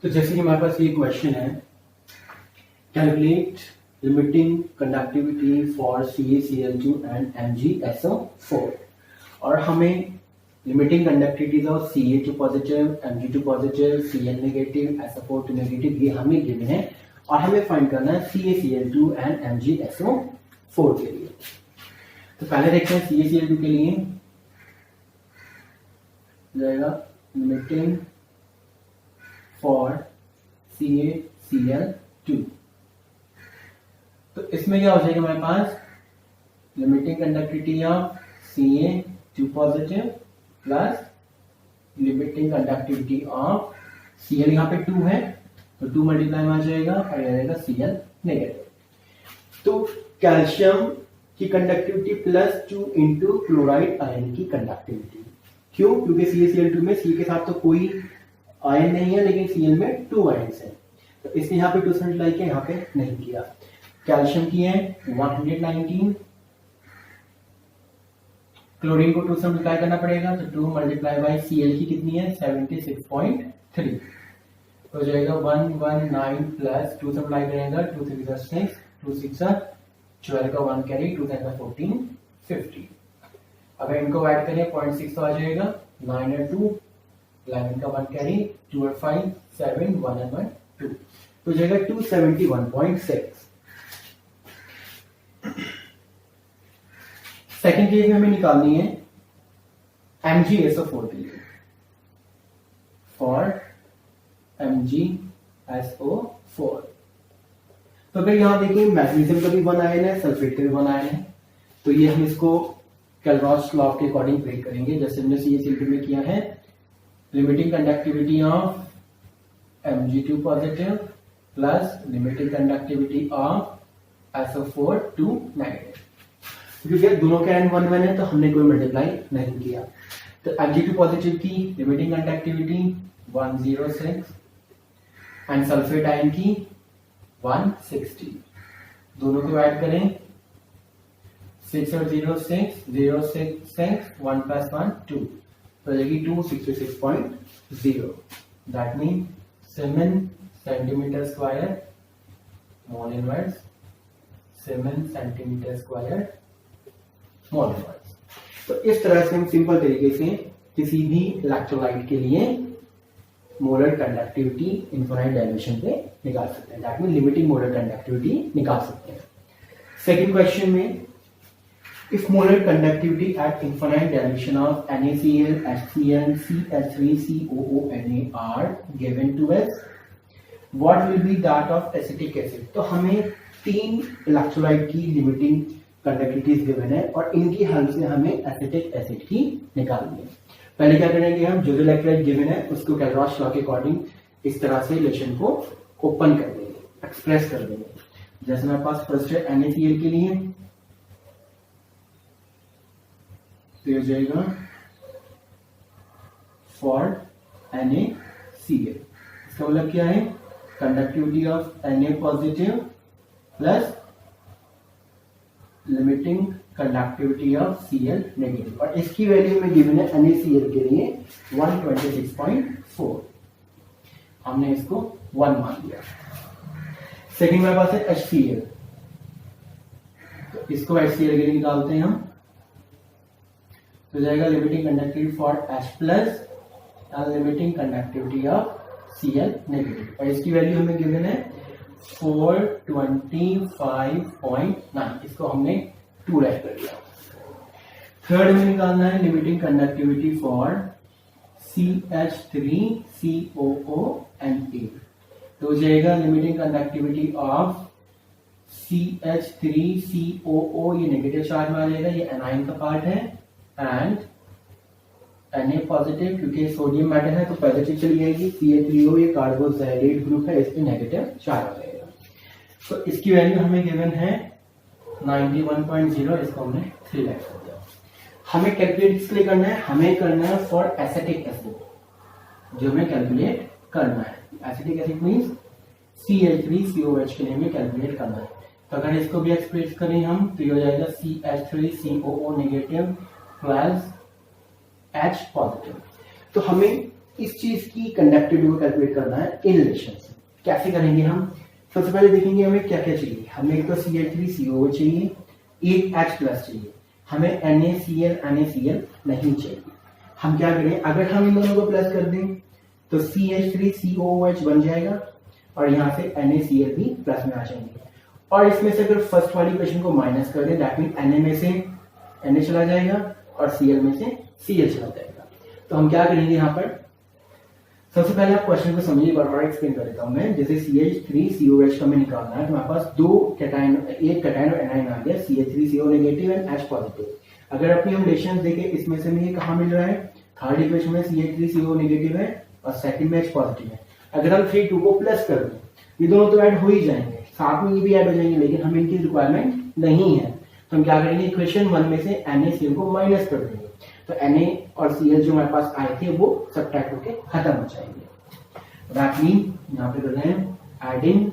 तो जैसे कि हमारे पास ये क्वेश्चन है, calculate limiting conductivity for CaCl2 and MgSO4, और हमें limiting conductivities of Ca2 positive, Mg2 positive, Cl negative, SO4 negative, ये हमें गिवन है और हमें फाइंड करना है CaCl2 एंड MgSO4 के लिए। तो पहले देखते हैं CaCl2 के लिए जाएगा लिमिटिंग फॉर CaCl2। तो इसमें क्या हो जाएगा हमारे पास, limiting conductivity of Ca2 positive plus limiting conductivity of Cl, यहाँ पे 2 है तो 2 मल्टीप्लाई में आ जाएगा और यह रहेगा Cl नेगेटिव। तो कैल्शियम की conductivity plus 2 into chloride ion की कंडक्टिविटी। क्यों? क्योंकि CaCl2 में C के साथ तो कोई आयन नहीं है, लेकिन Cl में 2 आयन है, तो इसने यहाँ पे 2 से मल्टीप्लाई किया, यहाँ पे नहीं किया। कैल्शियम की है 119, क्लोरीन को 2 से मल्टीप्लाई करना पड़ेगा, तो 2 मल्टीप्लाई बाई Cl की कितनी है 76.3, तो जाएगा 119 प्लस 2 से मल्टीप्लाई करेगा 2 3 6, 2 6 12 का 1 कैरी, 2 10 का 14, 50। अगर इनको ऐड करें 0.6 तो आ जाएगा, 9 और 2 11 का 1 कैरी, 2 और 5 7, 1 और 1 2, तो जाएगा 271.6। सेकेंड केस में हमें निकालनी है MgSO4 के लिए, फॉर MgSO4। तो अगर यहां देखिए मैग्नीशियम का भी 1 आयन है, सल्फेट का भी 1 आयन है, तो ये हम इसको कैलरॉस लॉ के अकॉर्डिंग ब्रेक करेंगे, जैसे हमने CaCl2 में किया है। Limiting conductivity of Mg2 positive plus limiting conductivity of SO4 2 negative. क्योंकि दोनों के आयन 1 1 है तो हमने कोई मल्टीप्लाई नहीं किया। तो Mg2 पॉजिटिव की limiting conductivity 106 and sulphate ion की 160, दोनों को ऐड करें 6 और 0 6, 0 6 6, 1 प्लस 1 2, तो जाएगी 266.0। That mean 7 centimetre square mole inverse, 7 centimetre square mole inverse. तो इस तरह से हम सिंपल तरीके से किसी भी इलेक्ट्रोलाइट के लिए मोलर कंडक्टिविटी इनफाइनाइट डायमेंशन पे निकाल सकते हैं, that mean limiting molar conductivity निकाल सकते हैं। सेकंड क्वेश्चन में, if molar conductivity at infinite dilution of NaCl, HCl, CH3, COO, Na are given to us, what will be that of acetic acid? तो हमें 3 इलेक्ट्रोलाइट की limiting conductivities given है और इनकी हेल्प से हमें एसिटिक एसिड की निकालनी है। पहले क्या करेंगे, हम जो इलेक्ट्रोलाइट गिवन है उसको कैलरॉस लॉ के अकॉर्डिंग इस तरह से रिलेशन को ओपन कर देंगे, एक्सप्रेस कर देंगे। जैसे मेरे पास फर्स्ट है NaCl के लिए, तो हो जाएगा फॉर NaCl, इसका मतलब क्या है, conductivity of Na positive plus limiting conductivity of Cl negative, और इसकी वैल्यू में गिवन है NaCl के लिए 126.4, हमने इसको 1 मान लिया। सेकंड मेरे पास है HCl, तो इसको HCl के लिए निकालते हैं हम, तो जाएगा limiting conductivity for H plus and limiting conductivity of Cl negative, और इसकी वैल्यू हमें गिवन है 425.9, इसको हमने 2 रैप कर दिया। थर्ड में निकालना है लिमिटिंग कंडक्टिविटी फॉर CH3COO तो जाएगा लिमिटिंग कंडक्टिविटी ऑफ CH3COO, ये नेगेटिव चार्ज में आ जाएगा, ये एनाइन का पार्ट है, एंड Na पॉजिटिव क्योंकि सोडियम मेटल है तो पॉजिटिव चली जाएगी, CH3O ये कार्बोक्सिलेट ग्रुप है, इस पे नेगेटिव चार्ज आ जाएगा। तो इसकी वैल्यू हमें गिवन है 91.0, इसको हमने 3 रैप कर दिया। हमें कैलकुलेट किस लिए करना है, हमें करना है फॉर एसिटिक एसिड, जो हमें कैलकुलेट करना है। एसिटिक एसिड मींस Cl3COH के लिए हमें कैलकुलेट करना है। तो अगर इसको भी एक्सप्रेस करें हम, तो ये हो जाएगा CH3COO negative plus H positive. तो हमें इस चीज की कंडक्टिविटी को कैलकुलेट करना है इन रिलेशन से। कैसे करेंगे हम? सबसे पहले देखेंगे हमें क्या क्या चाहिए। हमें एक तो CH3COO चाहिए, एक H प्लस चाहिए, हमें NaCl नहीं चाहिए। हम क्या करें, अगर हम इन दोनों को प्लस कर दें तो CH3COOH बन जाएगा और यहाँ से NaCl भी प्लस में आ जाएंगे। और इसमें से अगर फर्स्ट वाली इक्वेशन को माइनस कर दें, दैट मीन Na में से Na चला जाएगा और Cl में से Cl चला जाएगा। तो हम क्या करेंगे यहाँ पर, सबसे पहले आप क्वेश्चन को समझिए, बार एक्सप्लेन कर देता हूँ मैं। जैसे CH3COH का हमें निकालना है तो हमारे पास दो कैटायन, एक कैटायन और एनायन आ गया, CH3CO negative and H positive. अगर अपनी हम रिलेशन देखें, इसमें से हमें ये कहाँ मिल रहा है, थर्ड इक्वेशन में CH3CO नेगेटिव है और सेकंड में H पॉजिटिव है। अगर हम 3 2 को प्लस कर दें, ये दोनों तो ऐड हो ही जाएंगे, साथ में ये भी ऐड हो जाएंगे, लेकिन हमें इनकी रिक्वायरमेंट नहीं है। तो हम क्या करेंगे, इक्वेशन 1 में से NaCl को माइनस कर देंगे, तो Na और Cl जो हमारे पास आए थे वो सब्ट्रैक्ट होके खत्म हो जाएंगे। दैट मीन यहाँ पे कर रहे हैं एडिंग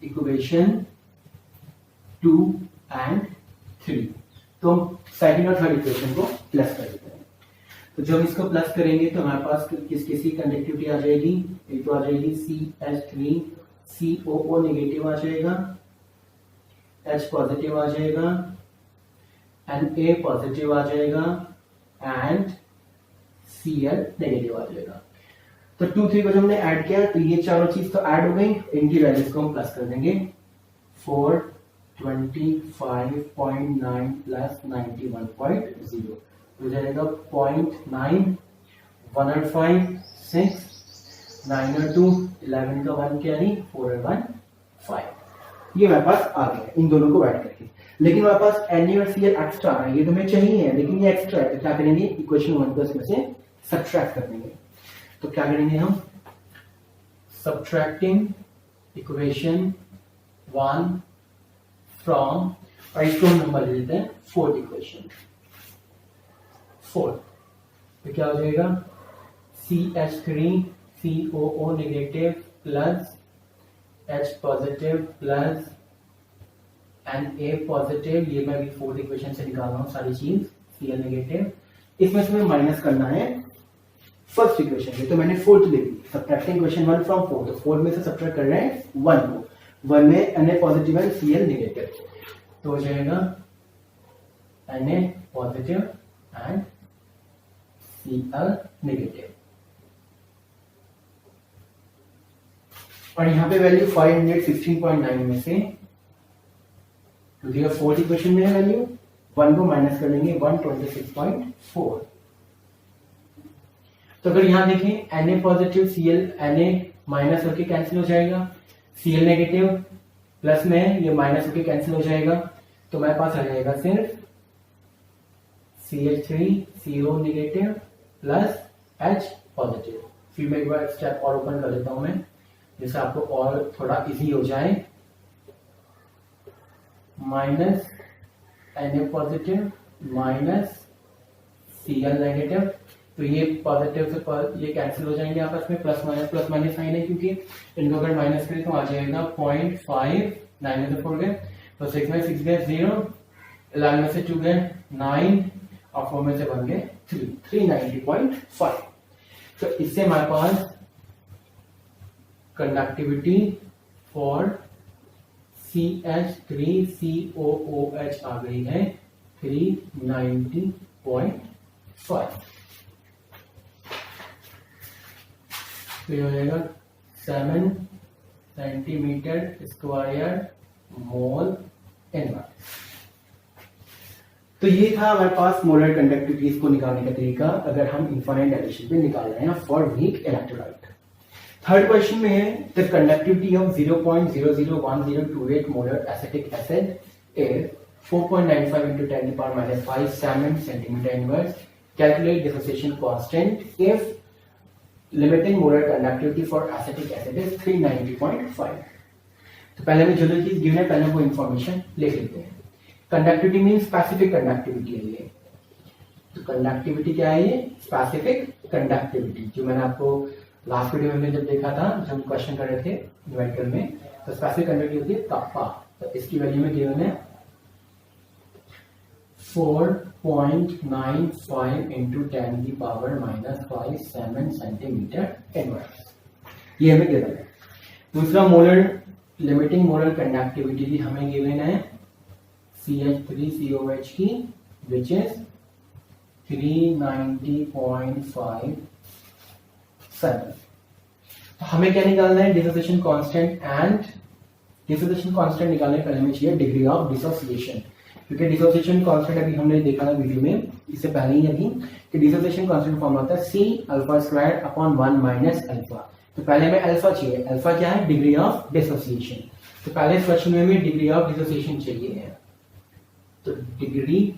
इक्वेशन 2 एंड 3। तो हम सेकंड और थर्ड इक्वेशन को प्लस कर देते हैं। तो जब इसको प्लस करेंगे तो हमारे पास किसकी कंडक्टिविटी आ जाएगी, एक तो आ जाएगी CH3COO नेगेटिव आ जाएगा, H पॉजिटिव आ जाएगा, Na पॉजिटिव आ जाएगा एंड Cl नेगेटिव आ जाएगा। तो 2 3 को जब हमने ऐड किया तो ये चारों चीज तो ऐड हो गई, इनकी वैल्यूज को हम प्लस कर देंगे। 425.9 प्लस 91.0 हो जाएगा 0.9, 105, 6, 9 और 2, 11 का 1 कैरी, 4 और 1 5। ये हमारे पास आ गया इन दोनों को ऐड करके। लेकिन हमारे पास Na और Cl एक्स्ट्रा है, ये तो हमें चाहिए है, लेकिन ये एक्स्ट्रा है, तो क्या करेंगे, इक्वेशन 1 को इसमें से सब्ट्रैक्ट कर देंगे। तो क्या करेंगे हम, सब्ट्रैक्टिंग इक्वेशन 1 फ्रॉम, और इसको हम नंबर ले लेते हैं 4th इक्वेशन 4। तो क्या हो जाएगा, CH3COO negative plus H positive plus Na positive, ये मैं भी 4th इक्वेशन से निकाल रहा हूँ सारी चीज, Cl नेगेटिव। इसमें से हमें माइनस करना है फर्स्ट इक्वेशन से, तो मैंने 4th ले ली, सब्ट्रैक्टिंग इक्वेशन 1 फ्रॉम 4। तो 4 में से सब्ट्रैक्ट कर रहे हैं 1 को, 1 में Na पॉजिटिव है, Cl नेगेटिव, तो हो जाएगा Na positive and Cl negative. और यहाँ पे वैल्यू 516.9 में से, क्योंकि 4th इक्वेशन में है वैल्यू, 1 को माइनस कर लेंगे 126.4। तो अगर यहां देखें Na positive Cl, Na minus होके कैंसिल हो जाएगा, Cl नेगेटिव प्लस में ये माइनस होके कैंसिल हो जाएगा, तो मेरे पास आ जाएगा सिर्फ CH3CO negative plus H positive. फिर मैं एक बार स्टेप और ओपन कर लेता हूं मैं, जिससे आपको और थोड़ा इजी हो जाए। Minus Na positive minus Cl negative, तो ये पॉजिटिव से ये कैंसिल हो जाएंगे आपस में, प्लस माइनस साइन है, क्योंकि इनको अगर माइनस करें तो आ जाएगा 0.5, 9 में से 4 गए, तो 6 में 6 गए 0, 11 में से 2 गए 9 और 4 में से 1 गए 3, 390.5। तो इससे हमारे पास कंडक्टिविटी फॉर CH3COOH आ गई है 390.5। तो ये हो जाएगा 7 सेंटीमीटर स्क्वायर मोल एनवायर। तो ये था हमारे पास मोलर कंडक्टिविटी को निकालने का तरीका, अगर हम इनफाइनाइट डायलेशन पे निकाल रहे हैं for weak electrolyte. Third question में है the conductivity of 0.001028 molar acetic acid is 4.95 into 10 to the power minus 5 centimeter inverse. Calculate dissociation constant if limiting molar conductivity for acetic acid is 390.5. तो पहले में जो चीज गिवन है पहले वो इंफॉर्मेशन लिख लेते हैं। कंडक्टिविटी मीन स्पेसिफिक कंडक्टिविटी है ये। तो कंडक्टिविटी क्या है ये? स्पेसिफिक कंडक्टिविटी, जो मैंने आपको लास्ट वीडियो में जब देखा था, जब क्वेश्चन कर रहे थे न्यूमेरिकल में, तो स्पेसिफिक कंडक्टिविटी कप्पा, तो इसकी वैल्यू में गिवन है 4.95 इंटू 10 की पावर -5 7 सेंटीमीटर इनवर्स, ये हमें गिवन है। दूसरा मोलर लिमिटिंग मोलर कंडक्टिविटी भी हमें गिवन है CH3COH की, विच इज 390.57। तो हमें क्या निकालना है, dissociation constant, and dissociation constant निकालने पहले हमें चाहिए डिग्री ऑफ डिसोसिएशन, क्योंकि डिसोसिएशन कांस्टेंट अभी हमने देखा था वीडियो में, इससे पहले ही अभी, कि डिसोसिएशन कांस्टेंट फॉर्म होता है C∝² 1 - अल्फा। तो पहले हमें अल्फा चाहिए, अल्फा क्या है, डिग्री ऑफ डिसोसिएशन। तो पहले इस क्वेश्चन में हमें डिग्री ऑफ डिसोसिएशन चाहिए है, तो डिग्री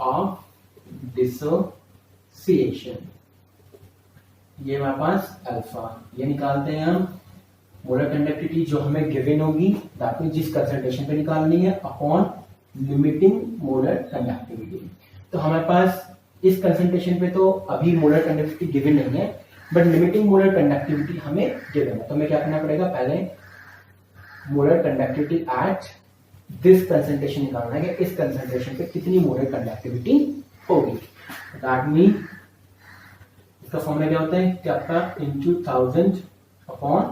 ऑफ डिसोसिएशन ये हमारे पास अल्फा, ये निकालते हैं हम। मोलर कंडक्टिविटी जो हमें गिवन होगी, दैट मींस जिस कंसंट्रेशन पे निकालनी है, अपॉन लिमिटिंग मोलर कंडक्टिविटी। तो हमारे पास इस कंसंट्रेशन पे तो अभी मोलर कंडक्टिविटी गिवन नहीं है, बट लिमिटिंग मोलर कंडक्टिविटी हमें गिवन है। तो हमें क्या करना पड़ेगा, पहले molar conductivity at this concentration निकालना है कि इस कंसंट्रेशन पे कितनी मोलर कंडक्टिविटी होगी। दैट मीन इसका फॉर्मूला क्या होता है, कैपिटा इंटू 1000 अपॉन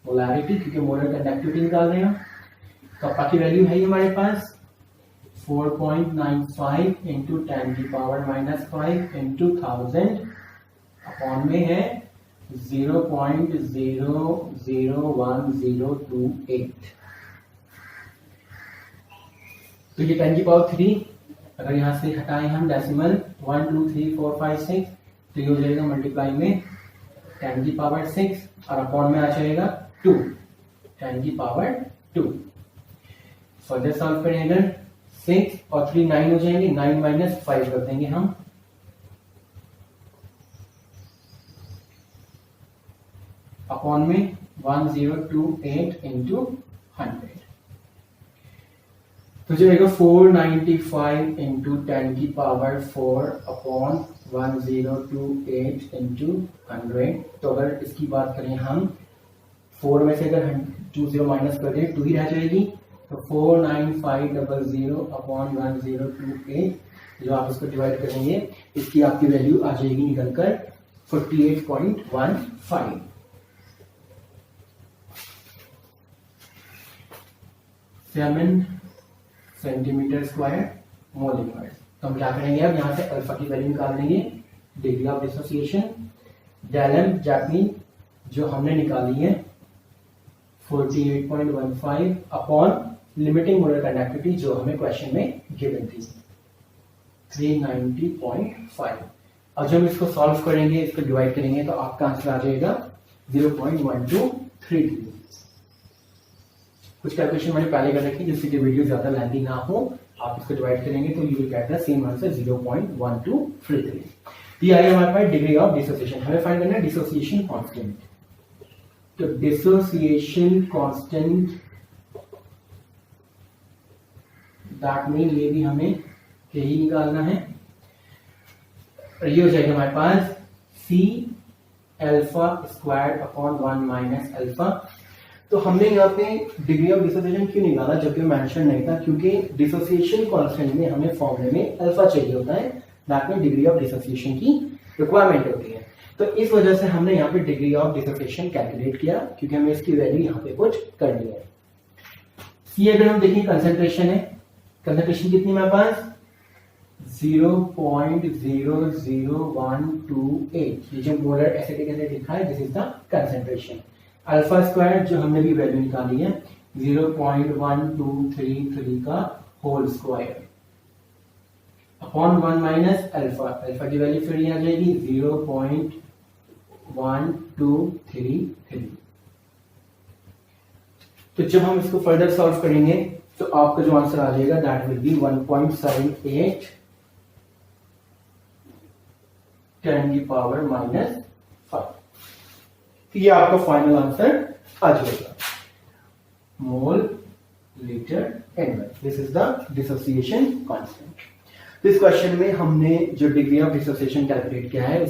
मोलैरिटी, क्योंकि मोलर कंडक्टिविटी निकाल रहे हैं। कप्पा की वैल्यू है हमारे पास 4.95 इंटू 10 की पावर -5 इंटू 1000 अपॉन में है 0.001028। तो ये 10 की पावर 3, अगर यहां से हटाएं हम डेसिमल 1 2 3 4 5 6, तो ये हो जाएगा मल्टीप्लाई में 10 की पावर 6 और अपॉन में आ जाएगा 2, 10 की पावर 2। फर्दर सॉल्व करेंगे, 6 और 3 9 हो जाएंगे, 9 - 5 कर देंगे हम, अपॉन में 1028 इंटू 100। तो जाएगा 495 इंटू 10 की पावर 4 अपॉन 1028 इंटू 100। तो अगर इसकी बात करें हम, 4 में से अगर 20 माइनस कर दें 2 ही रह जाएगी, तो 49500 अपॉन 1028, जो आप इसको डिवाइड करेंगे, इसकी आपकी वैल्यू आ जाएगी निकलकर 48.15 सेंटीमीटर स्क्वायर मोल इनवर्स। तो हम क्या करेंगे, अब यहां से अल्फा की वैल्यू निकाल देंगे, डिग्री ऑफ डिसोसिएशन, डेलम जैपनी जो हमने निकाली है 48.15 अपॉन लिमिटिंग मोलर कंडक्टिविटी जो हमें क्वेश्चन में गिवन थी 390.5। अब जब इसको सॉल्व करेंगे, इसको डिवाइड करेंगे, तो आपका आंसर आ जाएगा 0.1233। कुछ कैलकुलेशन मैंने पहले कर रखी जिससे कि वीडियो ज्यादा लेंथी ना हो, आप इसको डिवाइड करेंगे तो you will get the same answer 0.1233। ये आई हमारे पास डिग्री ऑफ डिसोसिएशन। हमें फाइंड करना है डिसोसिएशन कांस्टेंट। तो डिसोसिएशन कांस्टेंट दैट मीन ये भी हमें यही निकालना है, ये हो जाएगा हमारे पास C alpha square upon 1 minus alpha. तो हमने यहाँ पे डिग्री ऑफ डिसोसिएशन क्यों निकाला जबकि मेंशन नहीं था, क्योंकि डिसोसिएशन कांस्टेंट में हमें फॉर्मूले में अल्फा चाहिए होता है, that mean degree of dissociation की रिक्वायरमेंट होती है। तो इस वजह से हमने यहाँ पे डिग्री ऑफ डिसोसिएशन कैलकुलेट किया, क्योंकि हमें इसकी वैल्यू यहाँ पे पुट करनी है। सी अगर हम देखें कंसंट्रेशन है, कंसंट्रेशन कितनी हमारे पास 0.00128। ये जो मोलर एसिडिक एसिड लिखा है this is the concentration. Alpha square जो हमने भी वैल्यू निकाली है 0.1233 का whole square upon 1 minus alpha, alpha की वैल्यू फिर आ जाएगी 0.1233। तो जब हम इसको फर्दर सॉल्व करेंगे तो आपका जो आंसर आ जाएगा दैट विल बी 1.78 10 की पावर -5। तो ये आपका फाइनल आंसर आ जाएगा mole litre inverse. This is the dissociation constant. तो इस क्वेश्चन में हमने जो डिग्री ऑफ डिसोसिएशन कैलकुलेट किया है,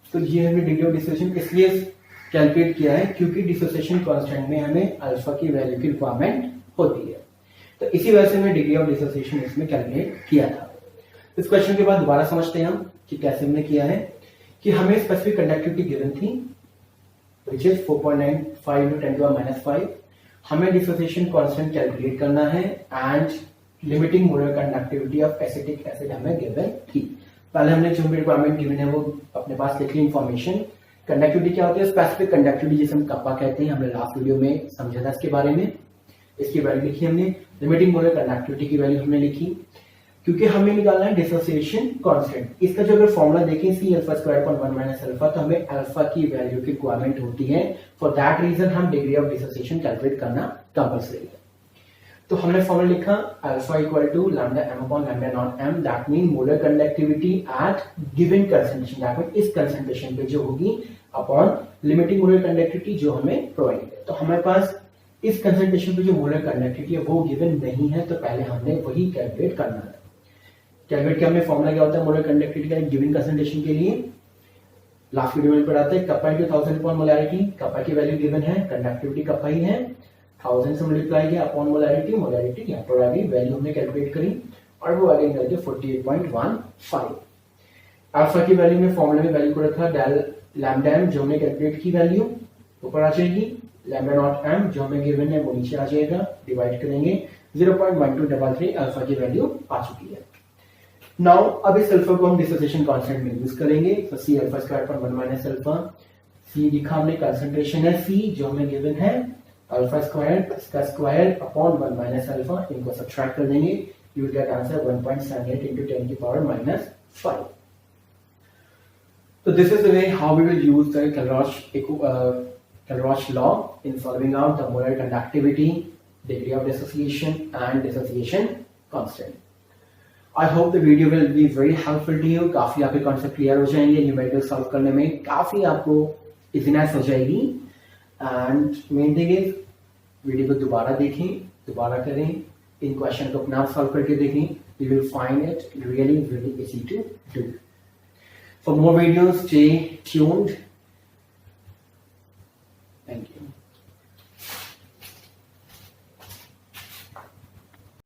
तो ये हमने डिग्री ऑफ डिसोसिएशन इसलिए कैलकुलेट किया है क्योंकि डिसोसिएशन कांस्टेंट में हमें अल्फा की वैल्यू की रिक्वायरमेंट होती है। तो इसी वजह से मैं डिग्री ऑफ डिसोसिएशन इसमें कैलकुलेट किया था। इस क्वेश्चन के बाद दोबारा समझते हैं हम कि कैसे हमने किया है। कि हमें स्पेसिफिक कंडक्टिविटी गिवन थी विच इज 4.95 × 10⁻⁵। हमें डिसोसिएशन कांस्टेंट कैलकुलेट करना है and limiting molar conductivity of acetic acid हमें गिवन थी। पहले हमने जो भी रिक्वायरमेंट गिवन है वो अपने पास लिख ली इन्फॉर्मेशन। कंडक्टिविटी क्या होती है? स्पेसिफिक कंडक्टिविटी जिसे हम कप्पा कहते हैं, हमने लास्ट वीडियो में समझा था इसके बारे में। इसकी वैल्यू लिखी हमने, लिमिटिंग मोलर कंडक्टिविटी की वैल्यू हमने लिखी, क्योंकि हमें निकालना है डिसोसिएशन कांस्टेंट। इसका जो अगर फॉर्मूला देखें C⁴ तो हमें अल्फा की वैल्यू की रिक्वायरमेंट होती है। फॉर दैट रीजन हम डिग्री ऑफ डिसोसिएशन कैलकुलेट करना कंपल्सरी है। तो हमने फॉर्मूला लिखा alpha equal to lambda m upon lambda not m, that mean molar conductivity at given concentration, that mean इस कंसंट्रेशन पे जो होगी अपॉन लिमिटिंग मोलर कंडक्टिविटी जो हमें प्रोवाइड है। तो हमारे पास इस कंसंट्रेशन पे जो मोलर कंडक्टिविटी है वो गिवन नहीं है, तो पहले हमने वही कैलकुलेट करना है। कैलकुलेट किया हमने, फॉर्मूला क्या होता है मोलर कंडक्टिविटी का गिवन कंसंट्रेशन के लिए? लास्ट वीडियो में पढ़ाते हैं kappa into 1000 upon molarity. Kappa की वैल्यू गिवन है, कंडक्टिविटी कप्पा ही है, 1000 से मल्टीप्लाई किया अपॉन मोलैरिटी, मोलैरिटी यहाँ पर आ गई, वैल्यू हमने कैलकुलेट करी और वो आ गई निकल के 48.15। अल्फा की वैल्यू में फॉर्मूला में वैल्यू को रखा डेल लैम्डा m जो हमने कैलकुलेट की वैल्यू ऊपर आ जाएगी, लैम्डा नॉट m जो हमें गिवन है वो नीचे आ जाएगा, डिवाइड करेंगे 0.1233 अल्फा की वैल्यू आ चुकी है। नाउ अब इस अल्फा को हम डिसोसिएशन कांस्टेंट में यूज करेंगे। तो C⁴ C लिखा हमने, कंसंट्रेशन है C जो हमें गिवन है, अल्फा स्क्वायर इसका स्क्वायर अपॉन 1 - अल्फा, इनको सब्ट्रैक्ट कर देंगे, you will get answer 1.78 × 10⁻⁵। So this is the way how we will use the Clausius law in solving out the molar conductivity, degree of dissociation and dissociation constant. I hope the video will be very helpful to you. काफी आपके concept clear हो जाएंगे, numerical solve करने में काफी आपको easiness हो जाएगी। And main thing is video को दोबारा देखें, दोबारा करें, इन क्वेश्चन को अपने आप सॉल्व करके देखें, you will find it really easy to do. For more videos, stay tuned. Thank you.